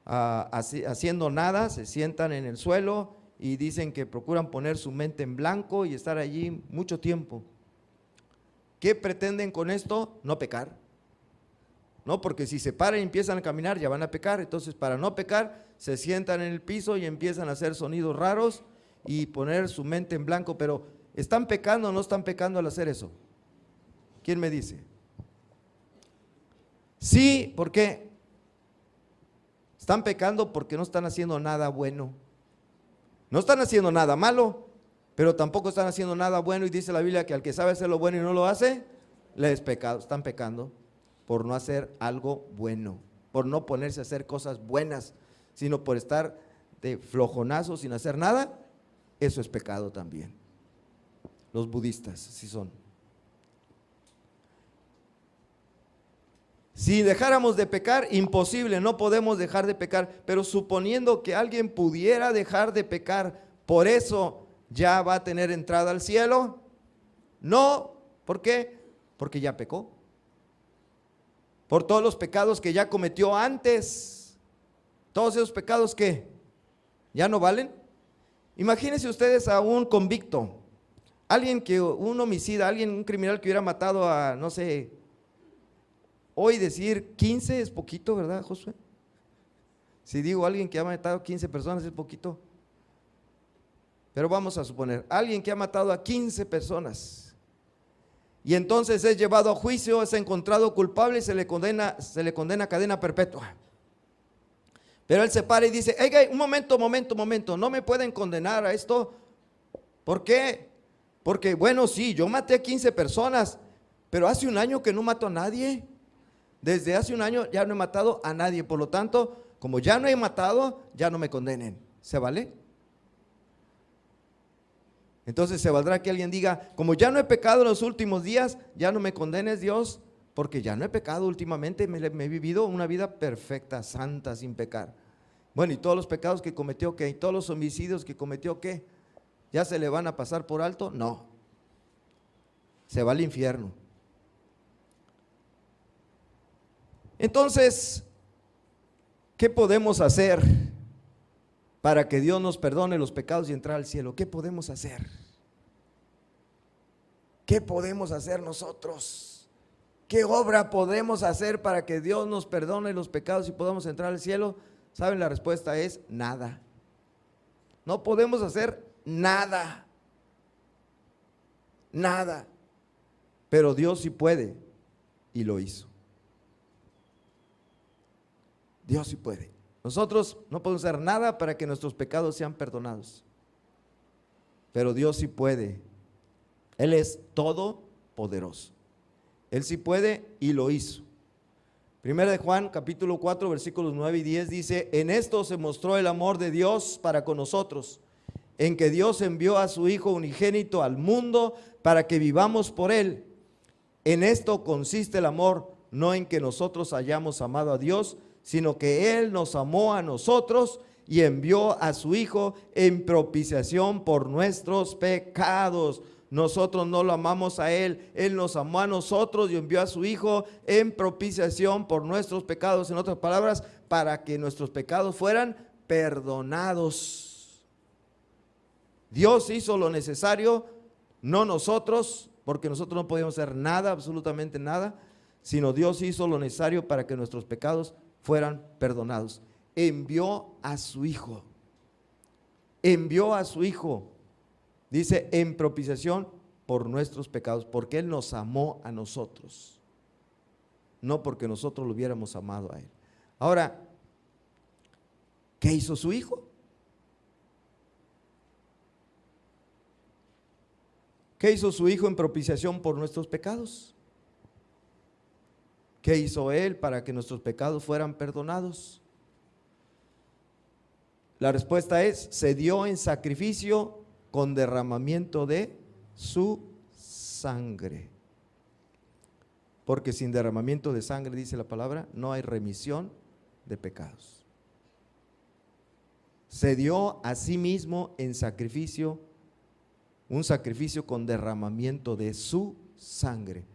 haciendo nada, se sientan en el suelo y dicen que procuran poner su mente en blanco y estar allí mucho tiempo. ¿Qué pretenden con esto? No pecar. No, porque si se paran y empiezan a caminar ya van a pecar. Entonces, para no pecar, se sientan en el piso y empiezan a hacer sonidos raros y poner su mente en blanco. Pero ¿están pecando o no están pecando al hacer eso? ¿Quién me dice? Sí, ¿por qué? Están pecando porque no están haciendo nada bueno. No están haciendo nada malo, pero tampoco están haciendo nada bueno, y dice la Biblia que al que sabe hacer lo bueno y no lo hace, le es pecado. Están pecando por no hacer algo bueno, por no ponerse a hacer cosas buenas, sino por estar de flojonazo sin hacer nada. Eso es pecado también. Los budistas así son. Si dejáramos de pecar, imposible, no podemos dejar de pecar, pero suponiendo que alguien pudiera dejar de pecar, ¿por eso ya va a tener entrada al cielo? No, ¿por qué? Porque ya pecó. Por todos los pecados que ya cometió antes. Todos esos pecados que ya no valen. Imagínense ustedes a un convicto, un homicida, un criminal que hubiera matado a, no sé, hoy decir 15 es poquito, ¿verdad, Josué? Si digo alguien que ha matado a 15 personas es poquito. Pero vamos a suponer, alguien que ha matado a 15 personas y entonces es llevado a juicio, es encontrado culpable y se le condena a cadena perpetua. Pero él se para y dice, hey, un momento, no me pueden condenar a esto. ¿Por qué? Porque bueno, sí, yo maté a 15 personas, pero hace un año que no mato a nadie. Desde hace un año ya no he matado a nadie, por lo tanto, como ya no he matado, ya no me condenen. ¿Se vale? Entonces se valdrá que alguien diga, como ya no he pecado en los últimos días, ya no me condenes, Dios, porque ya no he pecado últimamente, me he vivido una vida perfecta, santa, sin pecar. Bueno, ¿y todos los pecados que cometió qué? ¿Y todos los homicidios que cometió qué? ¿Ya se le van a pasar por alto? No. Se va al infierno. Entonces, ¿qué podemos hacer para que Dios nos perdone los pecados y entrar al cielo? ¿Qué podemos hacer? ¿Qué podemos hacer nosotros? ¿Qué obra podemos hacer para que Dios nos perdone los pecados y podamos entrar al cielo? ¿Saben? La respuesta es nada. No podemos hacer nada. Nada. Pero Dios sí puede y lo hizo. Dios sí puede. Nosotros no podemos hacer nada para que nuestros pecados sean perdonados, pero Dios sí puede. Él es todopoderoso. Él sí puede y lo hizo. Primera de Juan, capítulo 4, versículos 9 y 10 dice, en esto se mostró el amor de Dios para con nosotros, en que Dios envió a su Hijo unigénito al mundo para que vivamos por Él. En esto consiste el amor, no en que nosotros hayamos amado a Dios, sino que Él nos amó a nosotros y envió a su Hijo en propiciación por nuestros pecados. Nosotros no lo amamos a Él, Él nos amó a nosotros y envió a su Hijo en propiciación por nuestros pecados. En otras palabras, para que nuestros pecados fueran perdonados. Dios hizo lo necesario, no nosotros, porque nosotros no podíamos hacer nada, absolutamente nada, sino Dios hizo lo necesario para que nuestros pecados fueran perdonados. Envió a su Hijo. Envió a su Hijo. Dice, en propiciación por nuestros pecados, porque Él nos amó a nosotros, no porque nosotros lo hubiéramos amado a Él. Ahora, ¿qué hizo su Hijo? ¿Qué hizo su Hijo en propiciación por nuestros pecados? ¿Qué hizo Él para que nuestros pecados fueran perdonados? La respuesta es, se dio en sacrificio con derramamiento de su sangre. Porque sin derramamiento de sangre, dice la palabra, no hay remisión de pecados. Se dio a sí mismo en sacrificio, un sacrificio con derramamiento de su sangre.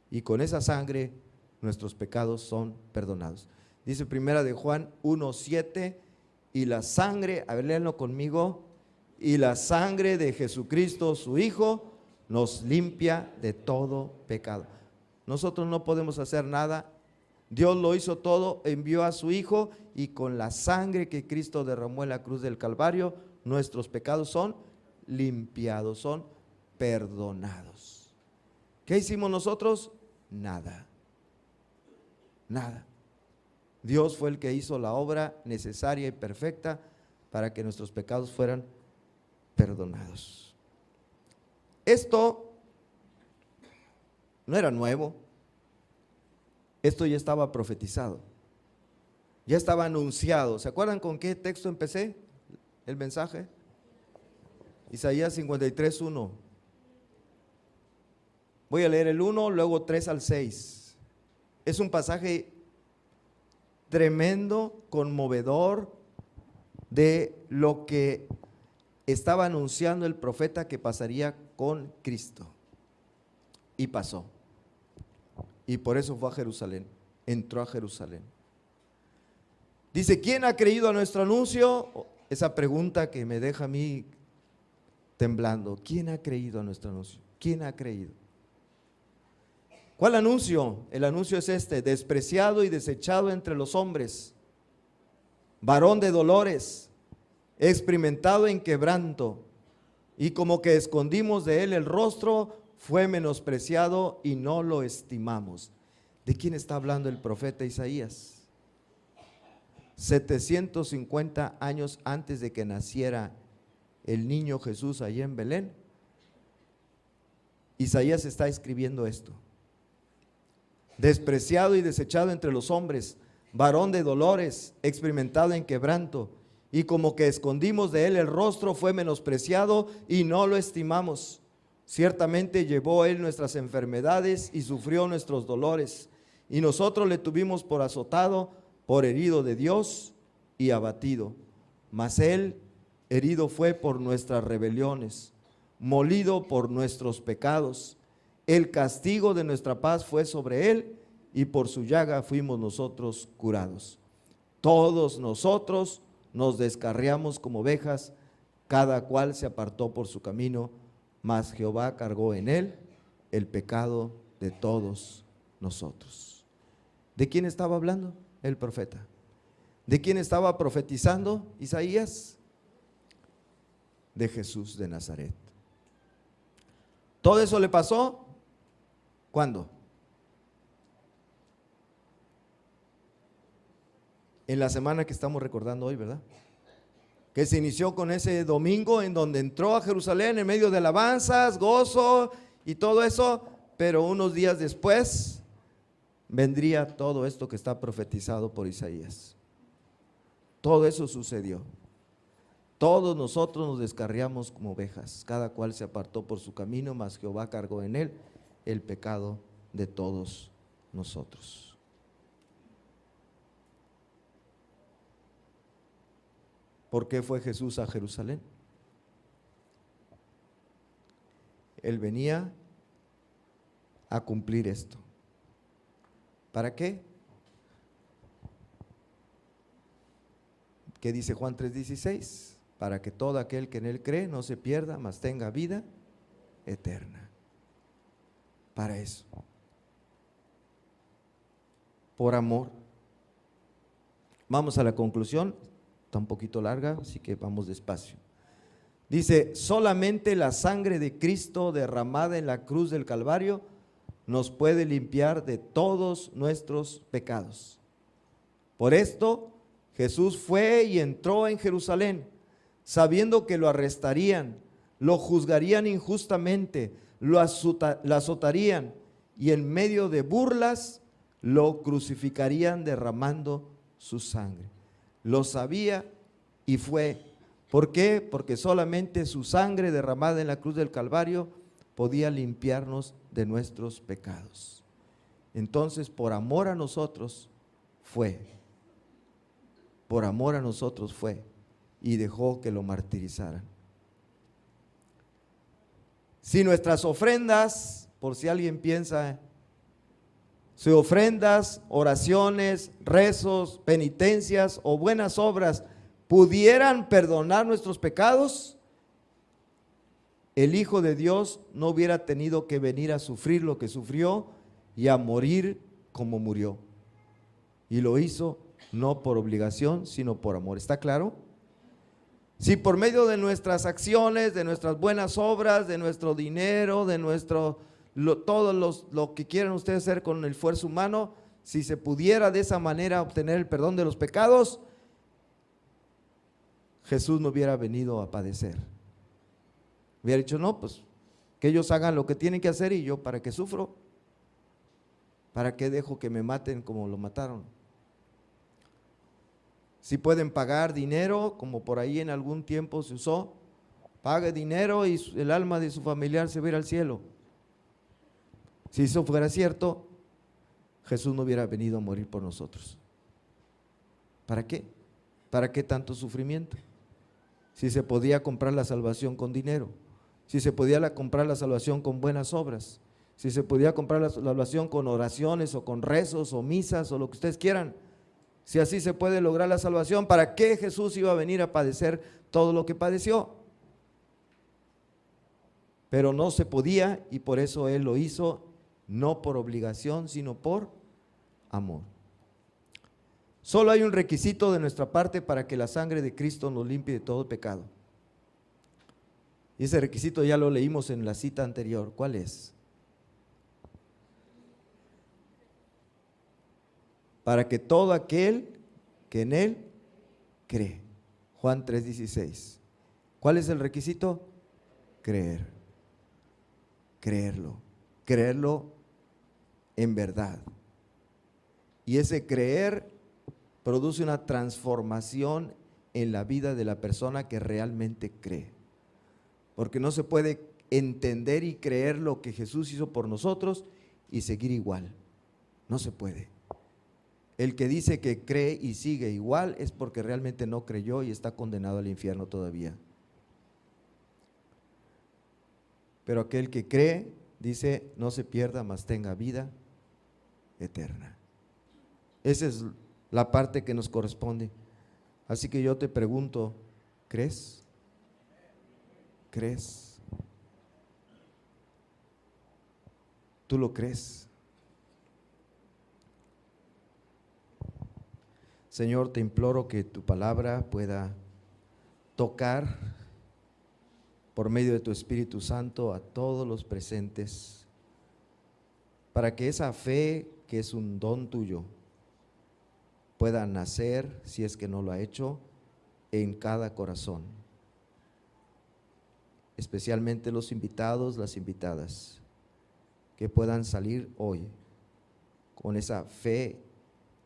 Y con esa sangre nuestros pecados son perdonados. Dice primera de Juan 1:7, y la sangre, a ver, léanlo conmigo, y la sangre de Jesucristo, su Hijo, nos limpia de todo pecado. Nosotros no podemos hacer nada, Dios lo hizo todo, envió a su Hijo, y con la sangre que Cristo derramó en la cruz del Calvario, nuestros pecados son limpiados, son perdonados. ¿Qué hicimos nosotros? Nada, nada. Dios fue el que hizo la obra necesaria y perfecta para que nuestros pecados fueran perdonados. Esto no era nuevo, esto ya estaba profetizado, ya estaba anunciado. ¿Se acuerdan con qué texto empecé el mensaje? Isaías 53:1. Voy a leer el 1, luego 3 al 6. Es un pasaje tremendo, conmovedor, de lo que estaba anunciando el profeta que pasaría con Cristo. Y pasó. Y por eso fue a Jerusalén, entró a Jerusalén. Dice, ¿quién ha creído a nuestro anuncio? Esa pregunta que me deja a mí temblando. ¿Quién ha creído a nuestro anuncio? ¿Quién ha creído? ¿Cuál anuncio? El anuncio es este: despreciado y desechado entre los hombres, varón de dolores, experimentado en quebranto, y como que escondimos de él el rostro, fue menospreciado y no lo estimamos. ¿De quién está hablando el profeta Isaías? 750 años antes de que naciera el niño Jesús allí en Belén, Isaías está escribiendo esto: despreciado y desechado entre los hombres, varón de dolores, experimentado en quebranto, y como que escondimos de él el rostro, fue menospreciado y no lo estimamos. Ciertamente llevó él nuestras enfermedades y sufrió nuestros dolores, y nosotros le tuvimos por azotado, por herido de Dios y abatido. Mas él herido fue por nuestras rebeliones, molido por nuestros pecados. El castigo de nuestra paz fue sobre él, y por su llaga fuimos nosotros curados. Todos nosotros nos descarriamos como ovejas, cada cual se apartó por su camino, mas Jehová cargó en él el pecado de todos nosotros. ¿De quién estaba hablando el profeta? ¿De quién estaba profetizando Isaías? De Jesús de Nazaret. Todo eso le pasó, ¿cuándo? En la semana que estamos recordando hoy, ¿verdad? Que se inició con ese domingo en donde entró a Jerusalén en medio de alabanzas, gozo y todo eso, pero unos días después vendría todo esto que está profetizado por Isaías. Todo eso sucedió. Todos nosotros nos descarriamos como ovejas, cada cual se apartó por su camino, mas Jehová cargó en él el pecado de todos nosotros. ¿Por qué fue Jesús a Jerusalén? Él venía a cumplir esto. ¿Para qué? ¿Qué dice Juan 3:16? Para que todo aquel que en Él cree no se pierda, mas tenga vida eterna. Para eso. Por amor. Vamos a la conclusión. Está un poquito larga, así que vamos despacio. Dice, solamente la sangre de Cristo derramada en la cruz del Calvario nos puede limpiar de todos nuestros pecados. Por esto, Jesús fue y entró en Jerusalén, sabiendo que lo arrestarían, lo juzgarían injustamente, lo azotarían y en medio de burlas lo crucificarían derramando su sangre. Lo sabía y fue. ¿Por qué? Porque solamente su sangre derramada en la cruz del Calvario podía limpiarnos de nuestros pecados. Entonces, por amor a nosotros fue. Por amor a nosotros fue y dejó que lo martirizaran. Si nuestras ofrendas, por si alguien piensa, si ofrendas, oraciones, rezos, penitencias o buenas obras pudieran perdonar nuestros pecados, el Hijo de Dios no hubiera tenido que venir a sufrir lo que sufrió y a morir como murió. Y lo hizo no por obligación, sino por amor. ¿Está claro? Si por medio de nuestras acciones, de nuestras buenas obras, de nuestro dinero, de lo que quieran ustedes hacer con el esfuerzo humano, si se pudiera de esa manera obtener el perdón de los pecados, Jesús no hubiera venido a padecer. Hubiera dicho, no, pues que ellos hagan lo que tienen que hacer y yo, ¿para qué sufro? ¿Para qué dejo que me maten como lo mataron? Si pueden pagar dinero, como por ahí en algún tiempo se usó, pague dinero y el alma de su familiar se va a ir al cielo. Si eso fuera cierto, Jesús no hubiera venido a morir por nosotros. ¿Para qué? ¿Para qué tanto sufrimiento? Si se podía comprar la salvación con dinero, si se podía comprar la salvación con buenas obras, si se podía comprar la salvación con oraciones o con rezos o misas o lo que ustedes quieran, si así se puede lograr la salvación, ¿para qué Jesús iba a venir a padecer todo lo que padeció? Pero no se podía y por eso Él lo hizo, no por obligación, sino por amor. Solo hay un requisito de nuestra parte para que la sangre de Cristo nos limpie de todo pecado. Y ese requisito ya lo leímos en la cita anterior. ¿Cuál es? Para que todo aquel que en Él cree. Juan 3:16. ¿Cuál es el requisito? Creer. Creerlo. Creerlo en verdad. Y ese creer produce una transformación en la vida de la persona que realmente cree. Porque no se puede entender y creer lo que Jesús hizo por nosotros y seguir igual. No se puede. El que dice que cree y sigue igual es porque realmente no creyó y está condenado al infierno todavía. Pero aquel que cree, dice, no se pierda, mas tenga vida eterna. Esa es la parte que nos corresponde. Así que yo te pregunto, ¿crees? ¿Crees? ¿Tú lo crees? Señor, te imploro que tu palabra pueda tocar por medio de tu Espíritu Santo a todos los presentes, para que esa fe que es un don tuyo pueda nacer, si es que no lo ha hecho, en cada corazón, especialmente los invitados, las invitadas, que puedan salir hoy con esa fe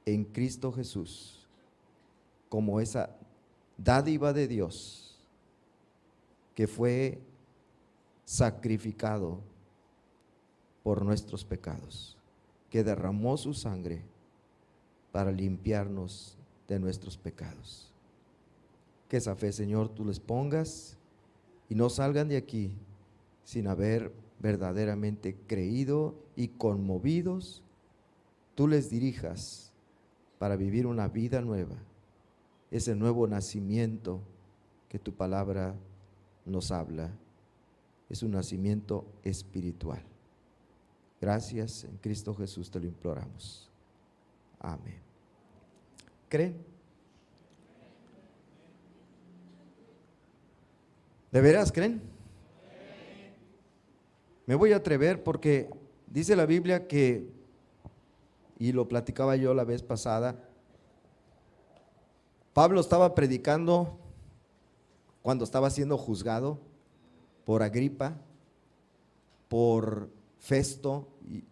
en Cristo Jesús, como esa dádiva de Dios que fue sacrificado por nuestros pecados, que derramó su sangre para limpiarnos de nuestros pecados. que esa fe, Señor, tú les pongas y no salgan de aquí sin haber verdaderamente creído, y conmovidos, tú les dirijas para vivir una vida nueva, ese nuevo nacimiento que tu palabra nos habla. Es un nacimiento espiritual. Gracias, en Cristo Jesús te lo imploramos. Amén. ¿Creen? ¿De veras creen? Me voy a atrever porque dice la Biblia que, y lo platicaba yo la vez pasada, Pablo estaba predicando cuando estaba siendo juzgado por Agripa, por Festo, y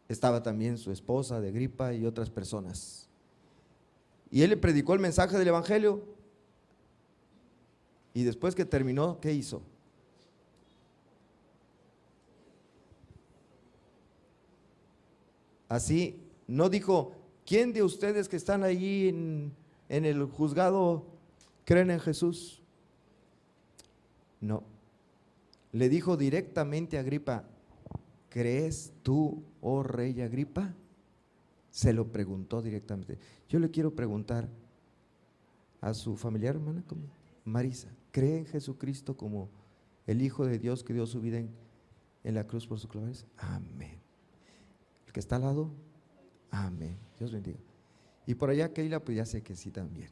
estaba también su esposa de Agripa y otras personas. Y él le predicó el mensaje del evangelio. Y después que terminó, ¿qué hizo? Así, no dijo, ¿quién de ustedes que están allí en el juzgado creen en Jesús? No, le dijo directamente a Agripa, ¿crees tú, oh rey Agripa? Se lo preguntó directamente. Yo le quiero preguntar a su familiar, hermana, ¿cómo? Marisa, ¿cree en Jesucristo como el Hijo de Dios que dio su vida en la cruz por sus clavos? Amén. El que está al lado, amén. Dios bendiga. Y por allá Keila, pues ya sé que sí también,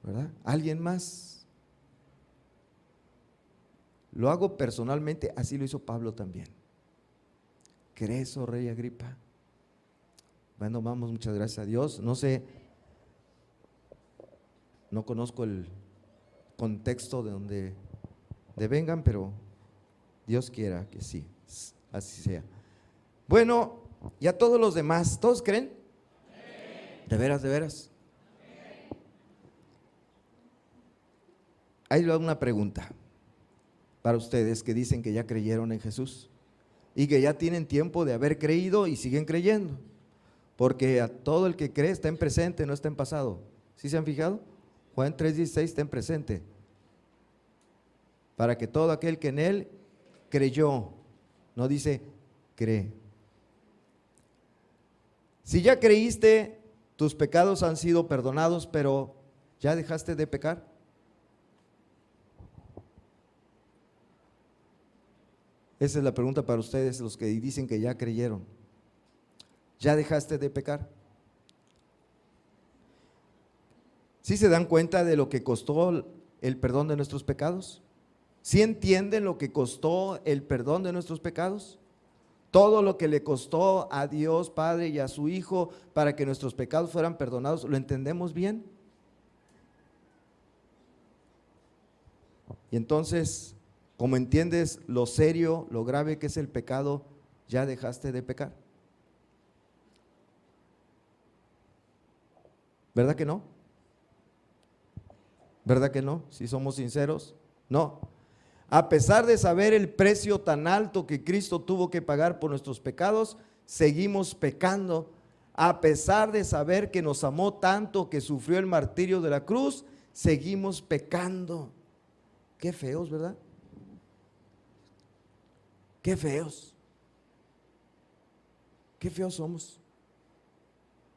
¿verdad? ¿Alguien más? Lo hago personalmente, así lo hizo Pablo también. ¿Crees, oh rey Agripa? Bueno, vamos, muchas gracias a Dios. No sé, no conozco el contexto de donde vengan, pero Dios quiera que sí, así sea. Bueno, y a todos los demás, ¿todos creen? ¿De veras, de veras? Hay una pregunta para ustedes que dicen que ya creyeron en Jesús y que ya tienen tiempo de haber creído y siguen creyendo, porque a todo el que cree está en presente, no está en pasado. ¿Sí se han fijado? Juan 3:16 está en presente, para que todo aquel que en él creyó, no dice cree. Si ya creíste, tus pecados han sido perdonados, pero ¿ya dejaste de pecar? Esa es la pregunta para ustedes, los que dicen que ya creyeron. ¿Ya dejaste de pecar? ¿Sí se dan cuenta de lo que costó el perdón de nuestros pecados? ¿Sí entienden lo que costó el perdón de nuestros pecados? Todo lo que le costó a Dios Padre y a su Hijo para que nuestros pecados fueran perdonados, ¿lo entendemos bien? Y entonces, como entiendes lo serio, lo grave que es el pecado, ¿ya dejaste de pecar? ¿Verdad que no? ¿Verdad que no? Si somos sinceros, no. A pesar de saber el precio tan alto que Cristo tuvo que pagar por nuestros pecados, seguimos pecando. A pesar de saber que nos amó tanto, que sufrió el martirio de la cruz, seguimos pecando. Qué feos, ¿verdad? Qué feos. Qué feos somos.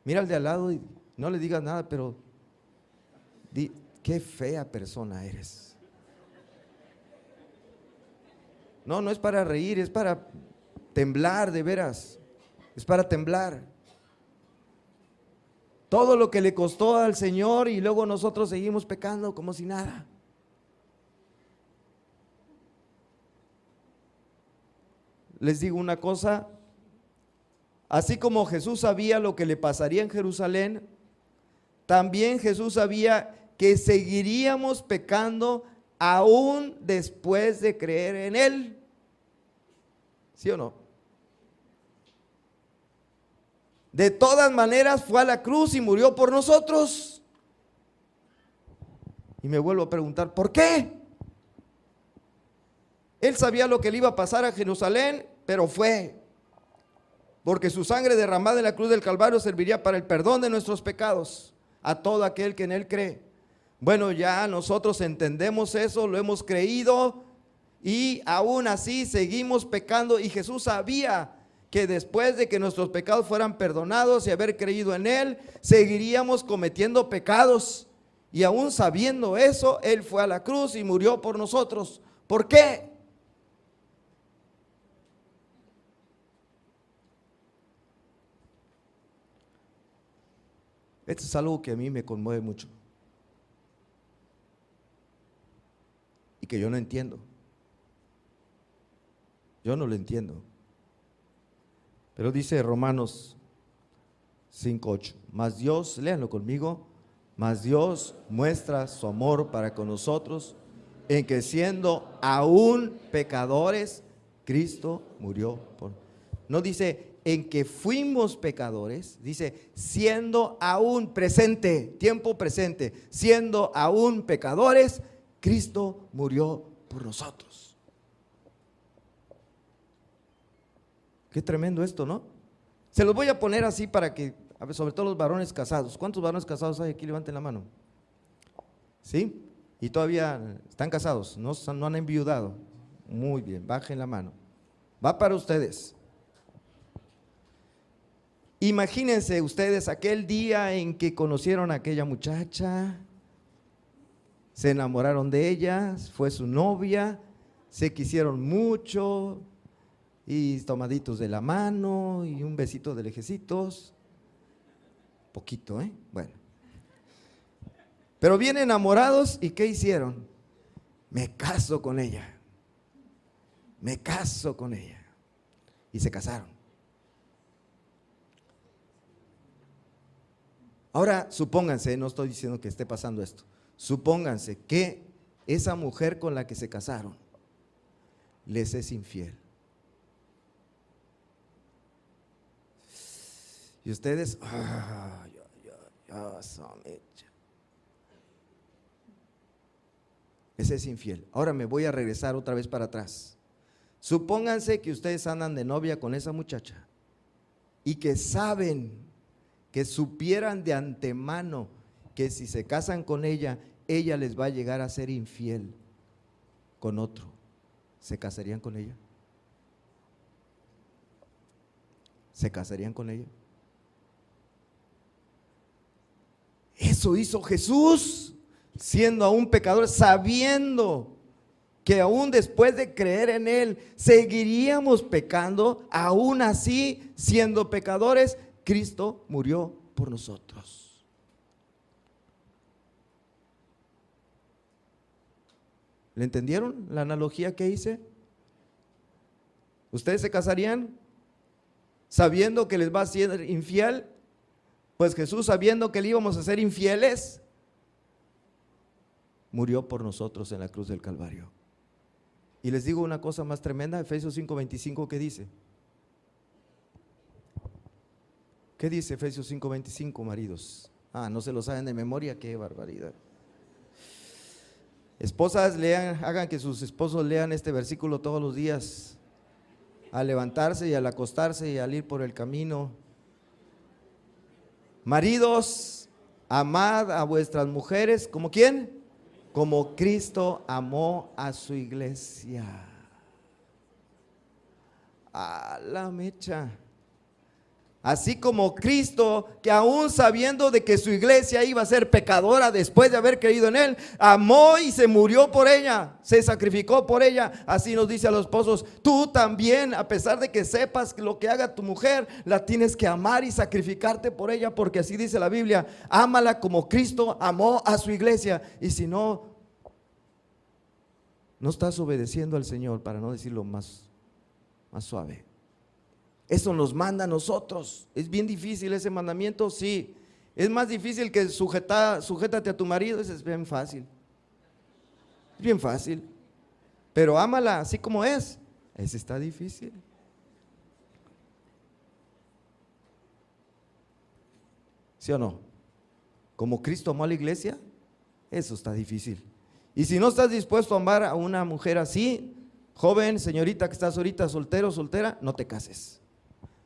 Mira al de al lado y no le digas nada, pero di, qué fea persona eres. No, no es para reír, es para temblar, de veras. Es para temblar. Todo lo que le costó al Señor y luego nosotros seguimos pecando como si nada. Les digo una cosa, así como Jesús sabía lo que le pasaría en Jerusalén, también Jesús sabía que seguiríamos pecando aún después de creer en Él. ¿Sí o no? De todas maneras fue a la cruz y murió por nosotros. Y me vuelvo a preguntar, ¿por qué? Él sabía lo que le iba a pasar a Jerusalén, pero fue. Porque su sangre derramada en la cruz del Calvario serviría para el perdón de nuestros pecados a todo aquel que en Él cree. Bueno, ya nosotros entendemos eso, lo hemos creído y aún así seguimos pecando, y Jesús sabía que después de que nuestros pecados fueran perdonados y haber creído en Él, seguiríamos cometiendo pecados. Y aún sabiendo eso, Él fue a la cruz y murió por nosotros. ¿Por qué? Esto es algo que a mí me conmueve mucho y que yo no entiendo. Yo no lo entiendo. Pero dice Romanos 5:8, mas Dios, léanlo conmigo, mas Dios muestra su amor para con nosotros en que siendo aún pecadores, Cristo murió por. No dice en que fuimos pecadores, dice siendo aún presente, tiempo presente, siendo aún pecadores, Cristo murió por nosotros. Qué tremendo esto, ¿no? Se los voy a poner así para que, a ver, sobre todo los varones casados. ¿Cuántos varones casados hay aquí? Levanten la mano. ¿Sí? Y todavía están casados, no han enviudado. Muy bien, bajen la mano. Va para ustedes. Imagínense ustedes aquel día en que conocieron a aquella muchacha, se enamoraron de ella, fue su novia, se quisieron mucho, y tomaditos de la mano y un besito de lejecitos, poquito, bueno, pero bien enamorados. ¿Y qué hicieron? Me caso con ella, me caso con ella, y se casaron. Ahora supónganse, no estoy diciendo que esté pasando esto, supónganse que esa mujer con la que se casaron les es infiel. Y ustedes, ese es infiel. Ahora me voy a regresar otra vez para atrás. Supónganse que ustedes andan de novia con esa muchacha y que saben, que supieran de antemano que si se casan con ella, ella les va a llegar a ser infiel con otro. ¿Se casarían con ella? ¿Se casarían con ella? Eso hizo Jesús, siendo aún pecador, sabiendo que aún después de creer en Él seguiríamos pecando. Aún así, siendo pecadores, Cristo murió por nosotros. ¿Le entendieron la analogía que hice? ¿Ustedes se casarían sabiendo que les va a ser infiel? Pues Jesús, sabiendo que le íbamos a ser infieles, murió por nosotros en la cruz del Calvario. Y les digo una cosa más tremenda, Efesios 5:25, ¿qué dice? ¿Qué dice Efesios 5:25, maridos? No se lo saben de memoria, qué barbaridad. Esposas, lean, hagan que sus esposos lean este versículo todos los días, al levantarse y al acostarse y al ir por el camino. Maridos, amad a vuestras mujeres, ¿como quién? Como Cristo amó a su iglesia. A la mecha. Así como Cristo, que aún sabiendo de que su iglesia iba a ser pecadora después de haber creído en Él, amó y se murió por ella, se sacrificó por ella. Así nos dice a los esposos, tú también, a pesar de que sepas lo que haga tu mujer, la tienes que amar y sacrificarte por ella, porque así dice la Biblia, ámala como Cristo amó a su iglesia. Y si no, no estás obedeciendo al Señor, para no decirlo más suave. Eso nos manda a nosotros. ¿Es bien difícil ese mandamiento? Sí. ¿Es más difícil que sujétate a tu marido? Eso es bien fácil. Es bien fácil. Pero ámala así como es. Ese está difícil. ¿Sí o no? Como Cristo amó a la iglesia, eso está difícil. Y si no estás dispuesto a amar a una mujer así, joven, señorita que estás ahorita soltero, soltera, no te cases.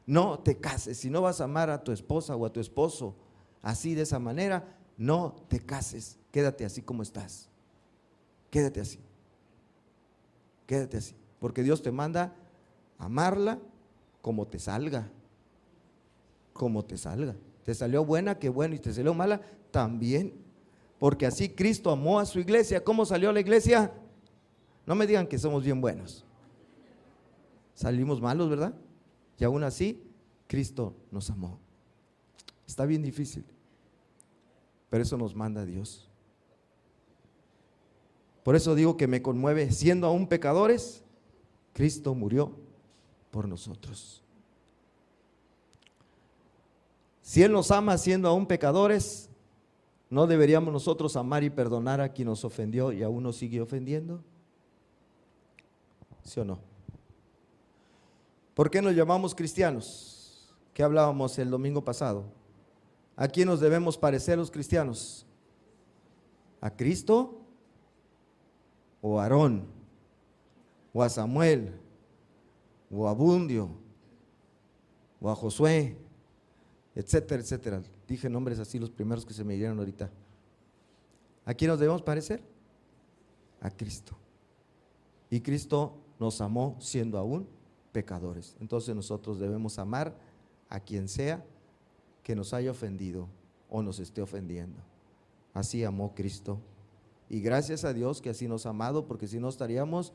No te cases. Si no vas a amar a tu esposa o a tu esposo así, de esa manera, no te cases. quédate así como estás. Quédate así. Quédate así. Porque Dios te manda a amarla como te salga. Como te salga. Te salió buena, qué bueno, y te salió mala, también. Porque así Cristo amó a su iglesia. ¿Cómo salió la iglesia? No me digan que somos bien buenos. Salimos malos, ¿verdad? Y aún así, Cristo nos amó. Está bien difícil, pero eso nos manda Dios. Por eso digo que me conmueve, siendo aún pecadores, Cristo murió por nosotros. Si Él nos ama siendo aún pecadores, ¿no deberíamos nosotros amar y perdonar a quien nos ofendió y aún nos sigue ofendiendo? ¿Sí o no? ¿Por qué nos llamamos cristianos? ¿Qué hablábamos el domingo pasado? ¿A quién nos debemos parecer los cristianos? ¿A Cristo? ¿O a Aarón? ¿O a Samuel? ¿O a Abundio? ¿O a Josué? Etcétera, etcétera. Dije nombres así los primeros que se me dieron ahorita. ¿A quién nos debemos parecer? A Cristo. Y Cristo nos amó siendo aún pecadores. Entonces nosotros debemos amar a quien sea que nos haya ofendido o nos esté ofendiendo. Así amó Cristo. Y gracias a Dios que así nos ha amado, porque si no estaríamos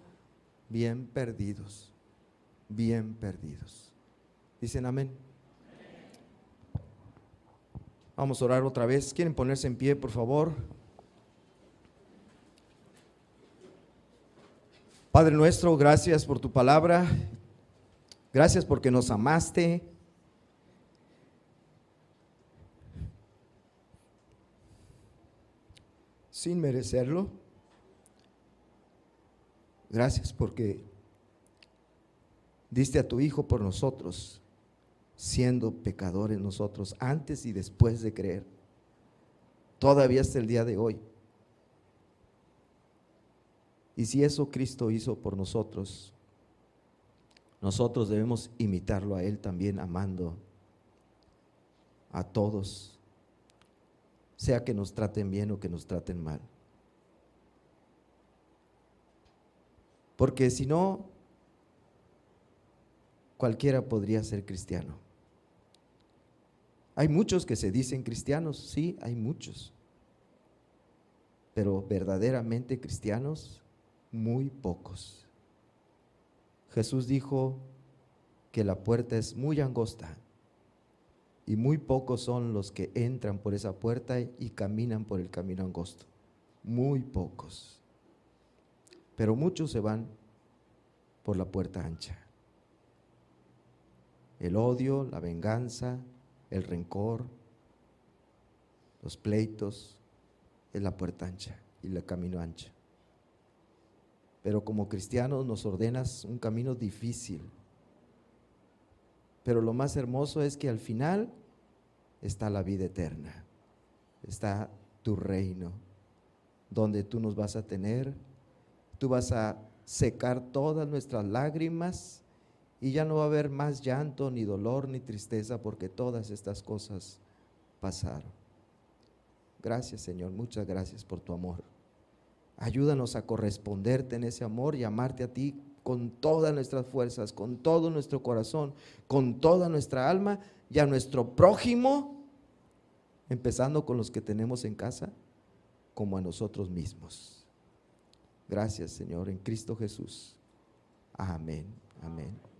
bien perdidos. Bien perdidos. ¿Dicen amén? Vamos a orar otra vez. ¿Quieren ponerse en pie, por favor? Padre nuestro, gracias por tu palabra. Gracias porque nos amaste. Sin merecerlo. Gracias porque diste a tu Hijo por nosotros, siendo pecadores nosotros, antes y después de creer, todavía hasta el día de hoy. Y si eso Cristo hizo por nosotros, nosotros debemos imitarlo a Él también, amando a todos, sea que nos traten bien o que nos traten mal. Porque si no, cualquiera podría ser cristiano. Hay muchos que se dicen cristianos, sí, hay muchos, pero verdaderamente cristianos, muy pocos. Jesús dijo que la puerta es muy angosta y muy pocos son los que entran por esa puerta y caminan por el camino angosto. Muy pocos. Pero muchos se van por la puerta ancha. El odio, la venganza, el rencor, los pleitos, es la puerta ancha y el camino ancho. Pero como cristianos nos ordenas un camino difícil. Pero lo más hermoso es que al final está la vida eterna, está tu reino, donde tú nos vas a tener, tú vas a secar todas nuestras lágrimas y ya no va a haber más llanto, ni dolor, ni tristeza, porque todas estas cosas pasaron. Gracias, Señor, muchas gracias por tu amor. Ayúdanos a corresponderte en ese amor y amarte a ti con todas nuestras fuerzas, con todo nuestro corazón, con toda nuestra alma, y a nuestro prójimo, empezando con los que tenemos en casa, como a nosotros mismos. Gracias, Señor, en Cristo Jesús. Amén, amén.